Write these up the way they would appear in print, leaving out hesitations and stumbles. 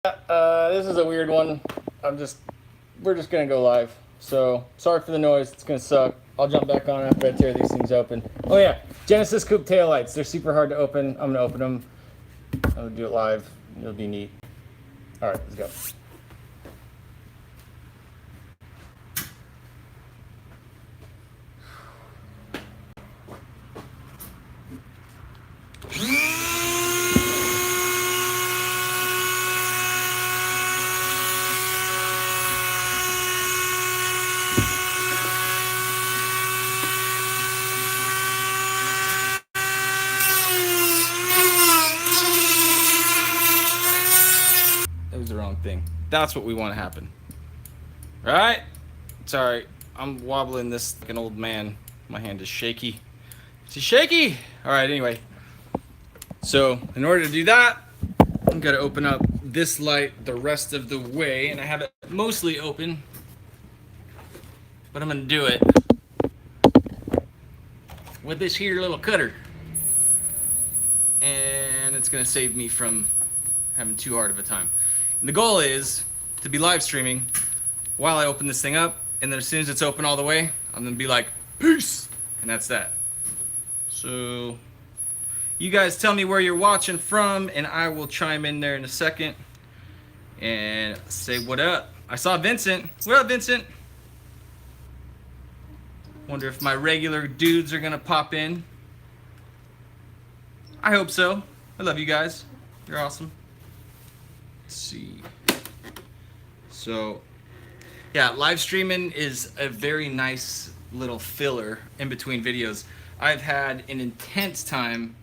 This is a weird one. We're just gonna go live. So sorry for the noise. It's gonna suck. I'll jump back on after I tear these things open. Oh yeah, Genesis Coupe taillights. They're super hard to open. I'm gonna open them. I'm gonna do it live. It'll be neat. All right, let's go. That was the wrong thing. That's what we want to happen. All right? Sorry, I'm wobbling this like an old man. My hand is shaky. Is he shaky? All right, anyway. So in order to do that, I'm gonna open up this light the rest of the way, and I have it mostly open, but I'm gonna do it with this here little cutter, and it's gonna save me from having too hard of a time. And the goal is to be live streaming while I open this thing up, and then as soon as it's open all the way, I'm gonna be like, peace, and that's that. So you guys tell me where you're watching from, and I will chime in there in a second and say what up. I saw Vincent. What up, Vincent? Wonder if my regular dudes are gonna pop in. I hope so. I love you guys. You're awesome. Let's see. So, yeah, live streaming is a very nice little filler in between videos. I've had an intense time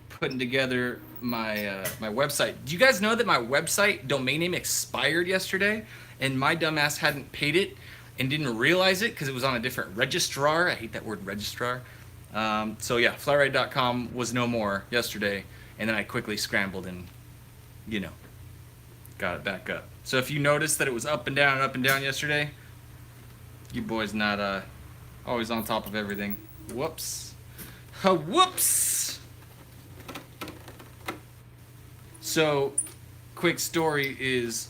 putting together my my website. Do you guys know that my website domain name expired yesterday, and my dumbass hadn't paid it and didn't realize it because it was on a different registrar? I hate that word, registrar. So yeah, FlyRyde.com was no more yesterday, and then I quickly scrambled and, you know, got it back up. So if you noticed that it was up and down yesterday, you boys not always on top of everything. Whoops. Whoops. So, quick story is,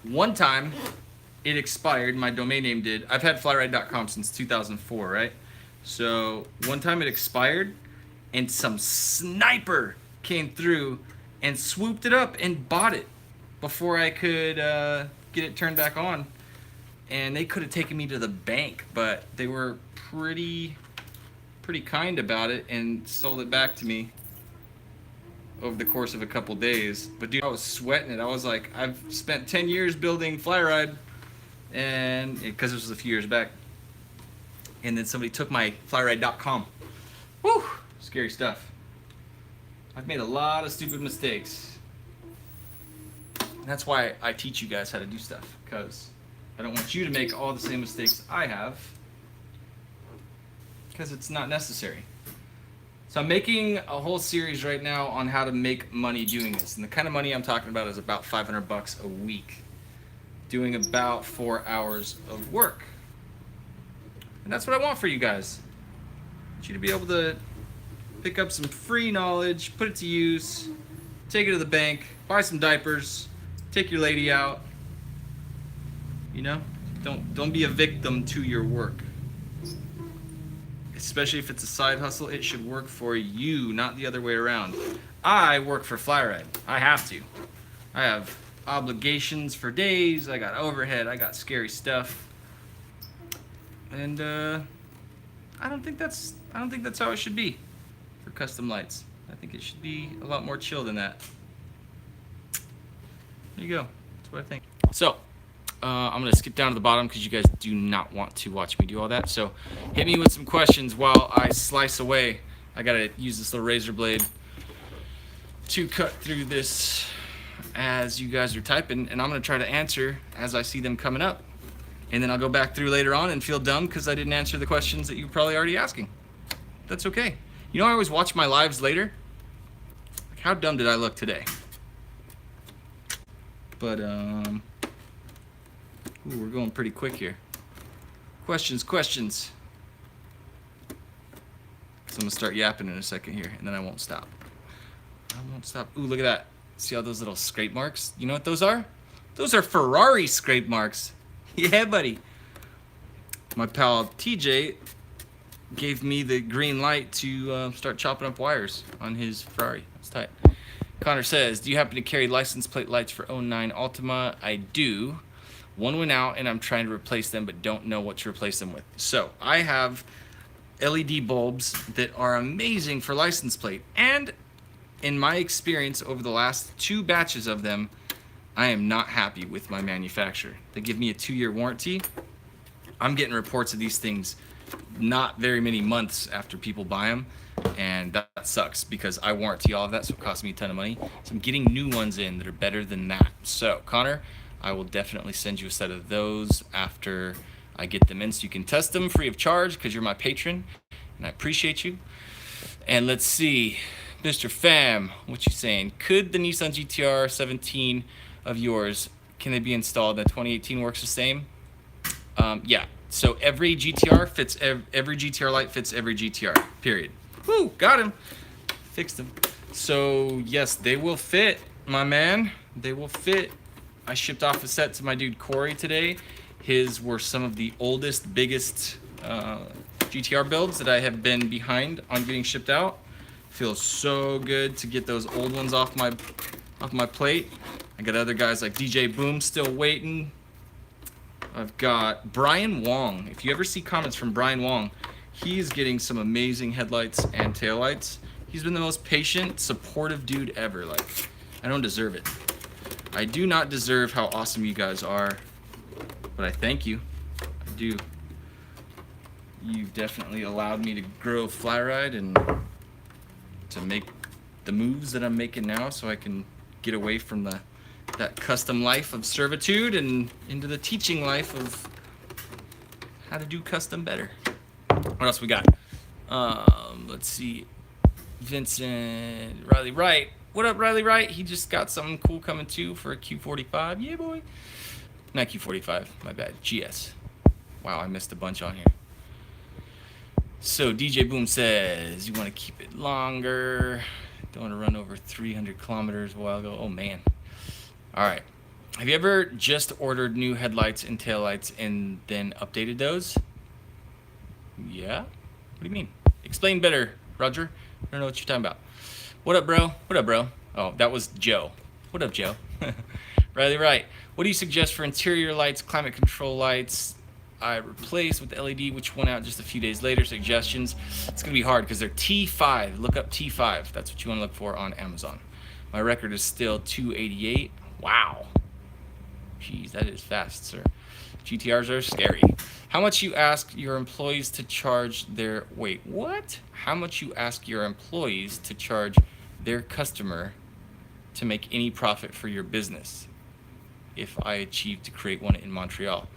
one time it expired, my domain name did. I've had FlyRyde.com since 2004, right? So, one time it expired, and some sniper came through and swooped it up and bought it before I could get it turned back on. And they could have taken me to the bank, but they were pretty kind about it and sold it back to me over the course of a couple days. But dude, I was sweating it. I was like, I've spent 10 years building FlyRyde, and because this was a few years back, and then somebody took my FlyRyde.com. Woo! Scary stuff. I've made a lot of stupid mistakes. And that's why I teach you guys how to do stuff, because I don't want you to make all the same mistakes I have, because it's not necessary. So I'm making a whole series right now on how to make money doing this. And the kind of money I'm talking about is about $500 a week, doing about 4 hours of work. And that's what I want for you guys. I want you to be able to pick up some free knowledge, put it to use, take it to the bank, buy some diapers, take your lady out. You know, don't be a victim to your work. Especially if it's a side hustle, it should work for you, not the other way around. I work for FlyRyde. I have to. I have obligations for days. I got overhead. I got scary stuff. And I don't think that's how it should be for custom lights. I think it should be a lot more chill than that. There you go. That's what I think. So, I'm going to skip down to the bottom because you guys do not want to watch me do all that. So hit me with some questions while I slice away. I got to use this little razor blade to cut through this as you guys are typing, and I'm going to try to answer as I see them coming up. And then I'll go back through later on and feel dumb because I didn't answer the questions that you're probably already asking. That's okay. You know, I always watch my lives later. Like, how dumb did I look today? But, ooh, we're going pretty quick here. Questions. So I'm gonna start yapping in a second here, and then I won't stop. Ooh, look at that. See all those little scrape marks? You know what those are? Those are Ferrari scrape marks. Yeah, buddy. My pal TJ gave me the green light to start chopping up wires on his Ferrari. That's tight. Connor says, do you happen to carry license plate lights for 09 Altima? I do. One went out and I'm trying to replace them, but don't know what to replace them with. So I have LED bulbs that are amazing for license plate. And in my experience over the last 2 batches of them, I am not happy with my manufacturer. They give me a 2-year warranty. I'm getting reports of these things not very many months after people buy them, and that sucks because I warranty all of that, so it costs me a ton of money. So I'm getting new ones in that are better than that. So Connor, I will definitely send you a set of those after I get them in so you can test them free of charge because you're my patron and I appreciate you. And let's see, Mr. Pham, what you saying? Could the Nissan GTR 17 of yours, can they be installed? The 2018 works the same? Yeah, so every GTR fits, every GTR light fits every GTR, period. Woo, got him. Fixed him. So yes, they will fit, my man. They will fit. I shipped off a set to my dude Corey today. His were some of the oldest, biggest GTR builds that I have been behind on getting shipped out. Feels so good to get those old ones off my plate. I got other guys like DJ Boom still waiting. I've got Brian Wong. If you ever see comments from Brian Wong, he's getting some amazing headlights and taillights. He's been the most patient, supportive dude ever. Like, I don't deserve it. I do not deserve how awesome you guys are, but I thank you. I do. You've definitely allowed me to grow FlyRyde and to make the moves that I'm making now so I can get away from that custom life of servitude and into the teaching life of how to do custom better. What else we got? Let's see. Vincent Riley Wright. What up, Riley Wright? He just got something cool coming too for a Q45. Yeah, boy. Not Q45. My bad. GS. Wow, I missed a bunch on here. So DJ Boom says, you want to keep it longer. Don't want to run over 300 kilometers a while ago. Oh, man. All right. Have you ever just ordered new headlights and taillights and then updated those? Yeah? What do you mean? Explain better, Roger. I don't know what you're talking about. What up, bro? What up, bro? Oh, that was Joe. What up, Joe? Riley Wright. What do you suggest for interior lights, climate control lights? I replaced with LED, which went out just a few days later. Suggestions. It's going to be hard because they're T5. Look up T5. That's what you want to look for on Amazon. My record is still 288. Wow. Jeez, that is fast, sir. GTRs are scary. How much you ask your employees to charge their... Wait, what? How much you ask your employees to charge their customer to make any profit for your business if I achieve to create one in Montreal?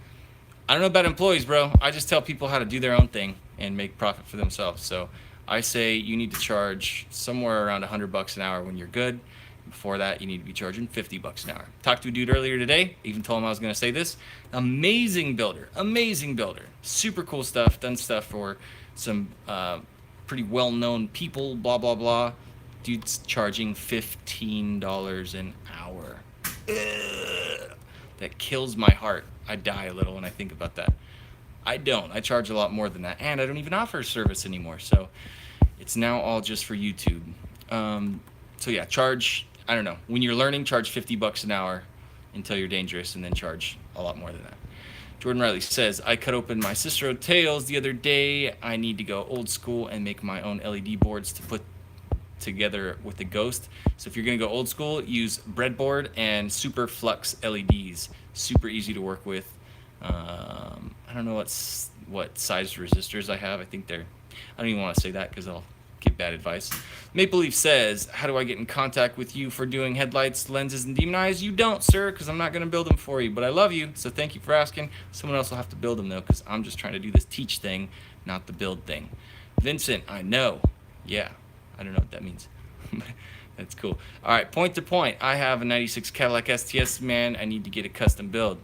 I don't know about employees, bro. I just tell people how to do their own thing and make profit for themselves. So I say you need to charge somewhere around $100 an hour when you're good. Before that, you need to be charging $50 an hour. Talked to a dude earlier today, even told him I was going to say this. Amazing builder, super cool stuff, done stuff for some pretty well-known people, blah, blah, blah. Dude's charging $15 an hour. Ugh. That kills my heart. I die a little when I think about that. I don't. I charge a lot more than that, and I don't even offer service anymore. So it's now all just for YouTube. So yeah, charge, I don't know. When you're learning, charge $50 an hour until you're dangerous, and then charge a lot more than that. Jordan Riley says, I cut open my Cicero tails the other day. I need to go old school and make my own LED boards to put together with the Ghost. So if you're going to go old school, use breadboard and super flux LEDs. Super easy to work with. I don't know what size resistors I have. I think I don't even want to say that because I'll give bad advice. Maple Leaf says, how do I get in contact with you for doing headlights, lenses, and demon eyes? You don't, sir, because I'm not going to build them for you, but I love you, so thank you for asking. Someone else will have to build them, though, because I'm just trying to do this teach thing, not the build thing. Vincent, I know. Yeah, I don't know what that means. That's cool. All right, point to point. I have a 96 Cadillac STS, man. I need to get a custom build.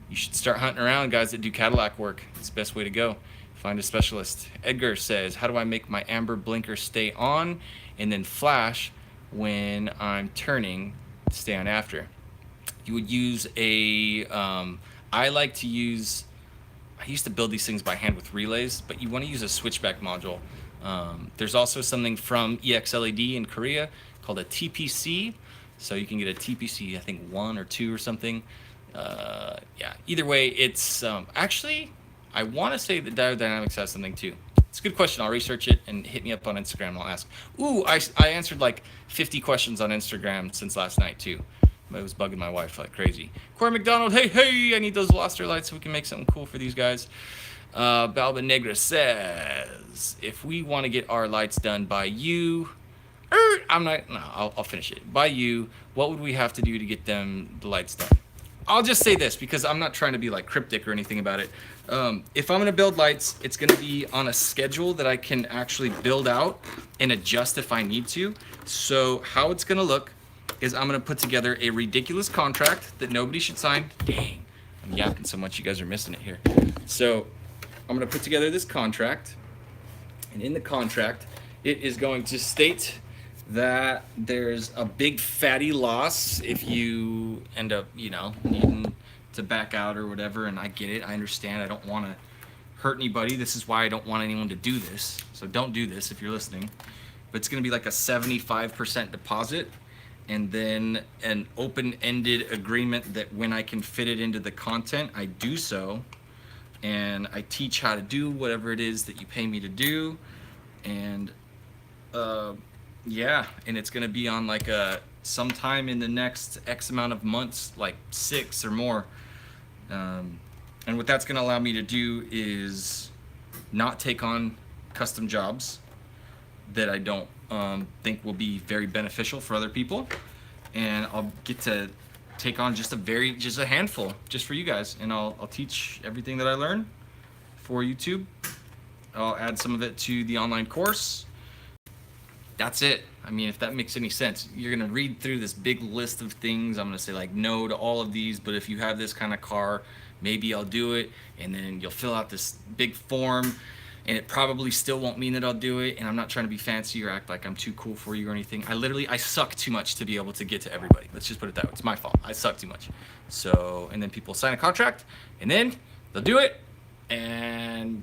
You should start hunting around guys that do Cadillac work. It's the best way to go. Find a specialist. Edgar says, how do I make my amber blinker stay on and then flash when I'm turning to stay on after. You would use a, I like to use, I used to build these things by hand with relays, but you want to use a switchback module. There's also something from EXLED in Korea called a TPC. So you can get a TPC, I think 1 or 2 or something. Yeah, either way, it's actually, I want to say that Diode Dynamics has something too. It's a good question. I'll research it and hit me up on Instagram and I'll ask. Ooh, I answered like 50 questions on Instagram since last night too. It was bugging my wife like crazy. Corey McDonald, hey, I need those Veloster lights so we can make something cool for these guys. Balba Negra says, if we want to get our lights done by you, I'll finish it. By you, what would we have to do to get the lights done? I'll just say this because I'm not trying to be like cryptic or anything about it. If I'm going to build lights, it's going to be on a schedule that I can actually build out and adjust if I need to. So how it's going to look is I'm going to put together a ridiculous contract that nobody should sign. Dang, I'm yapping so much you guys are missing it here. So I'm going to put together this contract, and in the contract, it is going to state that there's a big fatty loss if you end up, needing to back out or whatever. And I get it. I understand. I don't want to hurt anybody. This is why I don't want anyone to do this. So don't do this if you're listening. But it's going to be like a 75% deposit and then an open-ended agreement that when I can fit it into the content, I do so. And I teach how to do whatever it is that you pay me to do. And yeah, and it's gonna be on like sometime in the next X amount of months, like 6 or more. And what that's gonna allow me to do is not take on custom jobs that I don't think will be very beneficial for other people, and I'll get to take on just a handful just for you guys, and I'll teach everything that I learn for YouTube. I'll add some of it to the online course. That's it. I mean, if that makes any sense, you're gonna read through this big list of things. I'm gonna say like no to all of these, but if you have this kind of car, maybe I'll do it. And then you'll fill out this big form, and it probably still won't mean that I'll do it. And I'm not trying to be fancy or act like I'm too cool for you or anything. I suck too much to be able to get to everybody. Let's just put it that way. It's my fault. I suck too much. So, and then people sign a contract, and then they'll do it, and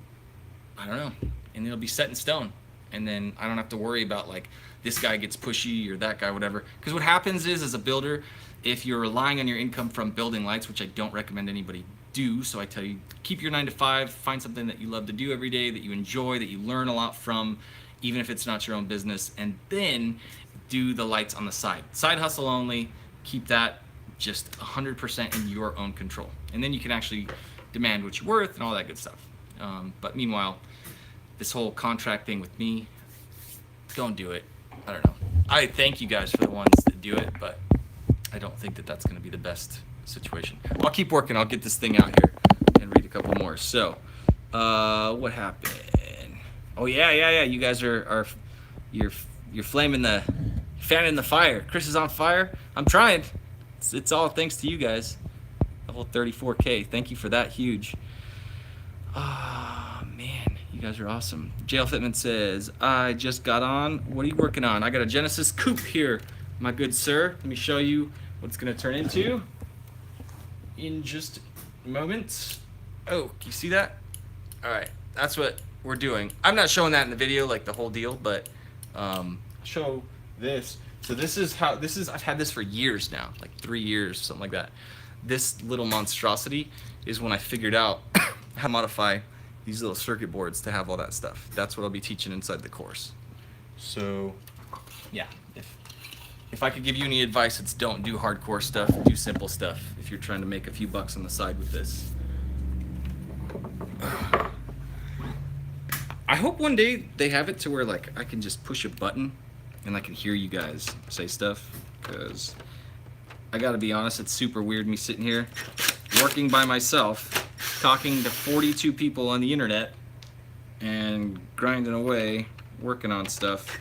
I don't know, and it'll be set in stone. And then I don't have to worry about like this guy gets pushy or that guy, whatever. Because what happens is, as a builder, if you're relying on your income from building lights, which I don't recommend anybody do, so I tell you, keep your 9 to 5, find something that you love to do every day, that you enjoy, that you learn a lot from, even if it's not your own business, and then do the lights on the side. Side hustle only, keep that just 100% in your own control. And then you can actually demand what you're worth and all that good stuff. But meanwhile, this whole contract thing with me, don't do it. I don't know. I thank you guys for the ones that do it, but I don't think that that's going to be the best situation. I'll keep working. I'll get this thing out here and read a couple more. So, what happened? Oh yeah. You guys you're fanning the fire. Chris is on fire. I'm trying. It's all thanks to you guys. Level 34K. Thank you for that. Huge. Ah, man. You guys are awesome. JL Fitman says, I just got on. What are you working on? I got a Genesis Coupe here, my good sir. Let me show you what it's going to turn into in just a moment. Oh, can you see that? All right, that's what we're doing. I'm not showing that in the video, like the whole deal, but show this. So I've had this for years now, like 3 years, something like that. This little monstrosity is when I figured out how to modify these little circuit boards to have all that stuff. That's what I'll be teaching inside the course. So, yeah, if I could give you any advice, it's don't do hardcore stuff, do simple stuff if you're trying to make a few bucks on the side with this. I hope one day they have it to where like I can just push a button and I can hear you guys say stuff, because I gotta be honest, it's super weird me sitting here working by myself, talking to 42 people on the internet and grinding away, working on stuff,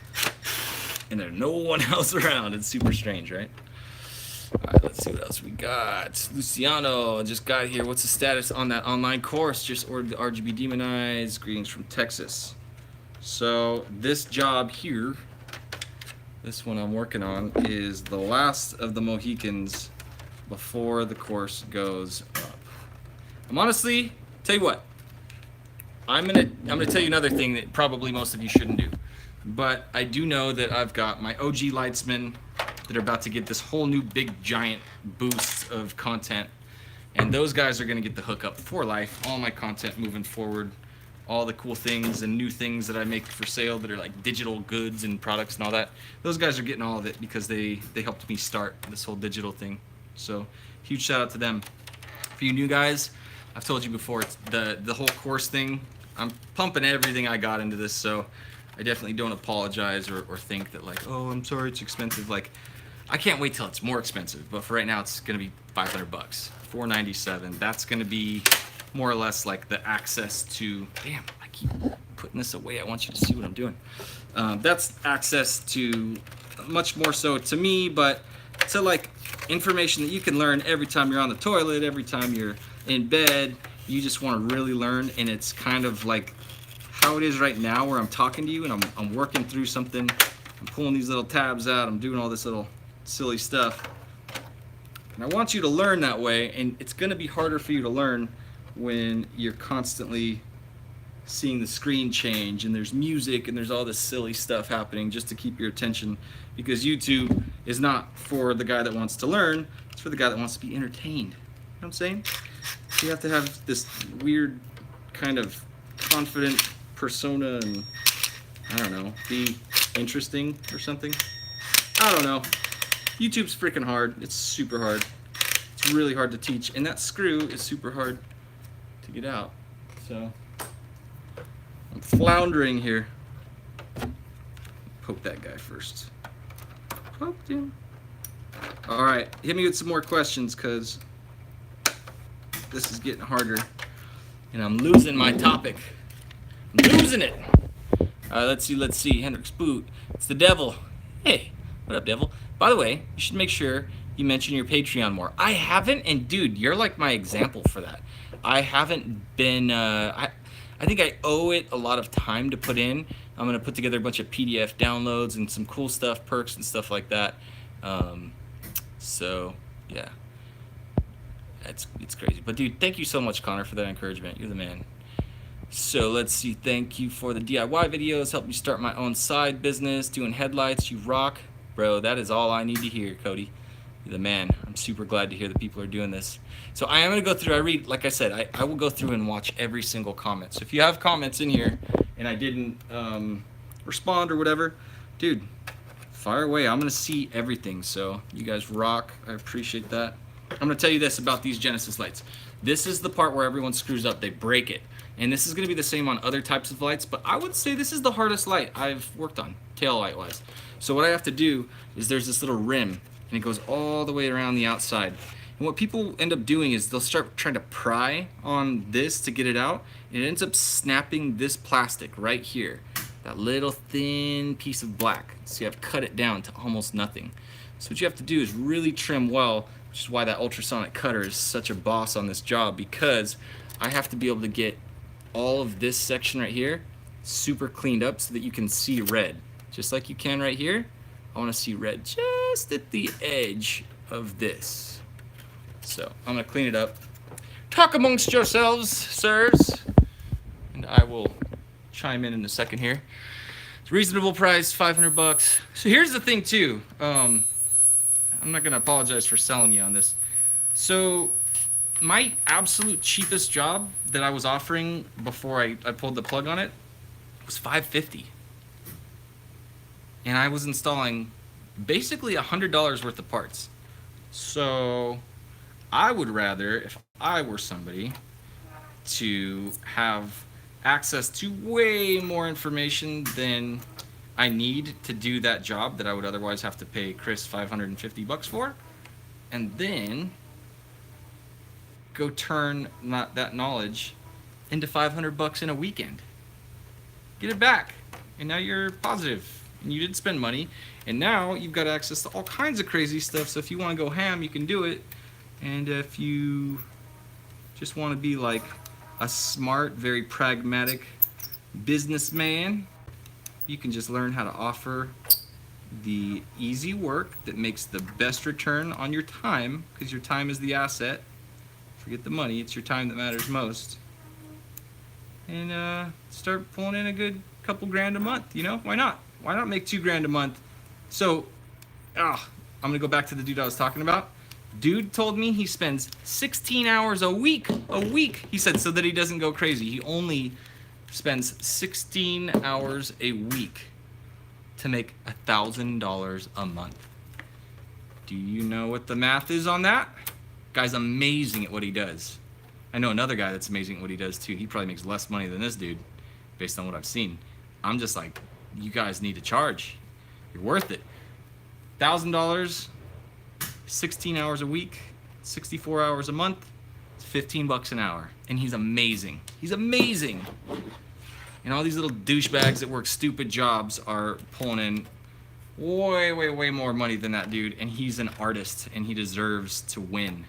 and there's no one else around. It's super strange, right? All right, let's see what else we got. Luciano just got here. What's the status on that online course? Just ordered the RGB Demonized. Greetings from Texas. So this job here, This one I'm working on is the last of the Mohicans before the course goes up. I'm honestly, tell you what, I'm gonna tell you another thing that probably most of you shouldn't do. But I do know that I've got my OG lightsmen that are about to get this whole new big giant boost of content. And those guys are gonna get the hookup for life. All my content moving forward, all the cool things and new things that I make for sale that are like digital goods and products and all that. Those guys are getting all of it because they helped me start this whole digital thing. So huge shout out to them. For you new guys, I've told you before, it's the whole course thing. I'm pumping everything I got into this, so I definitely don't apologize or think that like, oh, I'm sorry, it's expensive. Like, I can't wait till it's more expensive, but for right now, it's gonna be $500, $497. That's gonna be more or less like the access to, damn, I keep putting this away. I want you to see what I'm doing. That's access to much more so to me, but to like information that you can learn every time you're on the toilet, every time you're in bed, you just want to really learn. And it's kind of like how it is right now where I'm talking to you and I'm working through something. I'm pulling these little tabs out. I'm doing all this little silly stuff. And I want you to learn that way. And it's going to be harder for you to learn when you're constantly seeing the screen change and there's music and there's all this silly stuff happening just to keep your attention, because YouTube is not for the guy that wants to learn, it's for the guy that wants to be entertained. You know what I'm saying? You have to have this weird kind of confident persona and, I don't know, be interesting or something. I don't know. YouTube's freaking hard. It's super hard. It's really hard to teach, and that screw is super hard to get out. So I'm floundering here. Poke that guy first. Poked him. All right, hit me with some more questions, because this is getting harder and I'm losing my topic. I'm losing it. Let's see. Hendrix Boot. It's the devil. Hey, what up, devil? By the way, you should make sure you mention your Patreon more. I haven't, and dude, you're like my example for that. I haven't been, I think I owe it a lot of time to put in. I'm gonna put together a bunch of PDF downloads and some cool stuff, perks and stuff like that. So yeah, it's crazy. But dude, thank you so much, Connor, for that encouragement. You're the man. So let's see. Thank you for the DIY videos. Helped me start my own side business doing headlights. You rock, bro. That is all I need to hear, Cody. You're the man. I'm super glad to hear that people are doing this. So I am going to go through. I read, like I said, I will go through and watch every single comment. So if you have comments in here and I didn't respond or whatever, dude, fire away. I'm going to see everything. So you guys rock. I appreciate that. I'm going to tell you this about these Genesis lights. This is the part where everyone screws up. They break it. And this is going to be the same on other types of lights, but I would say this is the hardest light I've worked on, tail light wise. So what I have to do is there's this little rim, and it goes all the way around the outside. And what people end up doing is they'll start trying to pry on this to get it out, and it ends up snapping this plastic right here, that little thin piece of black. So you have to cut it down to almost nothing. So what you have to do is really trim well, which is why that ultrasonic cutter is such a boss on this job, because I have to be able to get all of this section right here super cleaned up so that you can see red. Just like you can right here, I want to see red just at the edge of this. So I'm going to clean it up. Talk amongst yourselves, sirs, and I will chime in a second here. It's reasonable price, $500. So here's the thing too. I'm not going to apologize for selling you on this. So my absolute cheapest job that I was offering before I pulled the plug on it was $550. And I was installing basically $100 worth of parts. So I would rather, if I were somebody, to have access to way more information than I need to do that job that I would otherwise have to pay Chris $550 for, and then go turn that knowledge into $500 in a weekend. Get it back, and now you're positive, and you did spend money, and now you've got access to all kinds of crazy stuff. So if you want to go ham, you can do it, and if you just want to be like a smart, very pragmatic businessman, you can just learn how to offer the easy work that makes the best return on your time, because your time is the asset. Forget the money, it's your time that matters most. And start pulling in a good couple grand a month, you know? Why not? Why not make $2 grand a month? So, I'm gonna go back to the dude I was talking about. Dude told me he spends 16 hours a week. He said, so that he doesn't go crazy. He only spends 16 hours a week to make $1,000 a month. Do you know what the math is on that? Guy's amazing at what he does. I know another guy that's amazing at what he does too. He probably makes less money than this dude, based on what I've seen. I'm just like, you guys need to charge. You're worth it. $1,000, 16 hours a week, 64 hours a month, it's $15 an hour. And he's amazing. He's amazing. And all these little douchebags that work stupid jobs are pulling in way more money than that dude. And he's an artist and he deserves to win.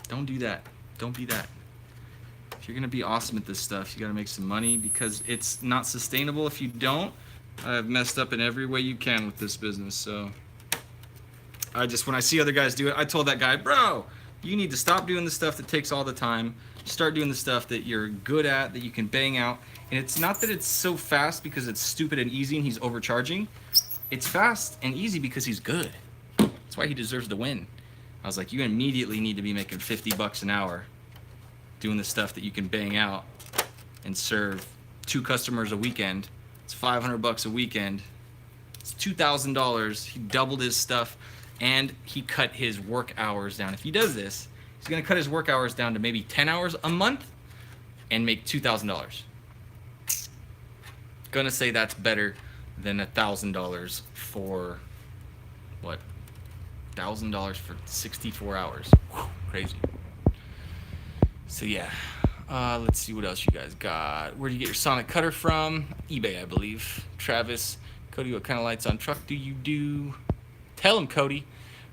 Don't do that. Don't be that. If you're gonna be awesome at this stuff, you gotta make some money, because it's not sustainable if you don't. I've messed up in every way you can with this business, so when I see other guys do it, I told that guy, bro, you need to stop doing the stuff that takes all the time. Start doing the stuff that you're good at, that you can bang out. And it's not that it's so fast because it's stupid and easy and he's overcharging. It's fast and easy because he's good. That's why he deserves to win. I was like, you immediately need to be making $50 an hour doing the stuff that you can bang out and serve 2 customers a weekend. It's $500 a weekend. It's $2,000. He doubled his stuff and he cut his work hours down. If he does this, he's gonna cut his work hours down to maybe 10 hours a month and make $2,000. Gonna say that's better than $1,000 for what? $1,000 for 64 hours. Whew, crazy. So yeah, let's see what else you guys got. Where do you get your sonic cutter from? eBay, I believe. Travis, Cody, what kind of lights on truck do you do? Tell him, Cody.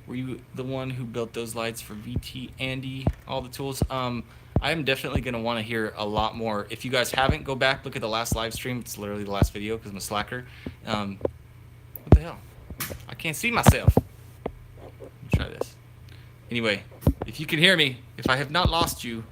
Were you the one who built those lights for VT, Andy, all the tools? I am definitely going to want to hear a lot more. If you guys haven't, go back, look at the last live stream. It's literally the last video because I'm a slacker. What the hell? I can't see myself. Let me try this. Anyway, if you can hear me, if I have not lost you,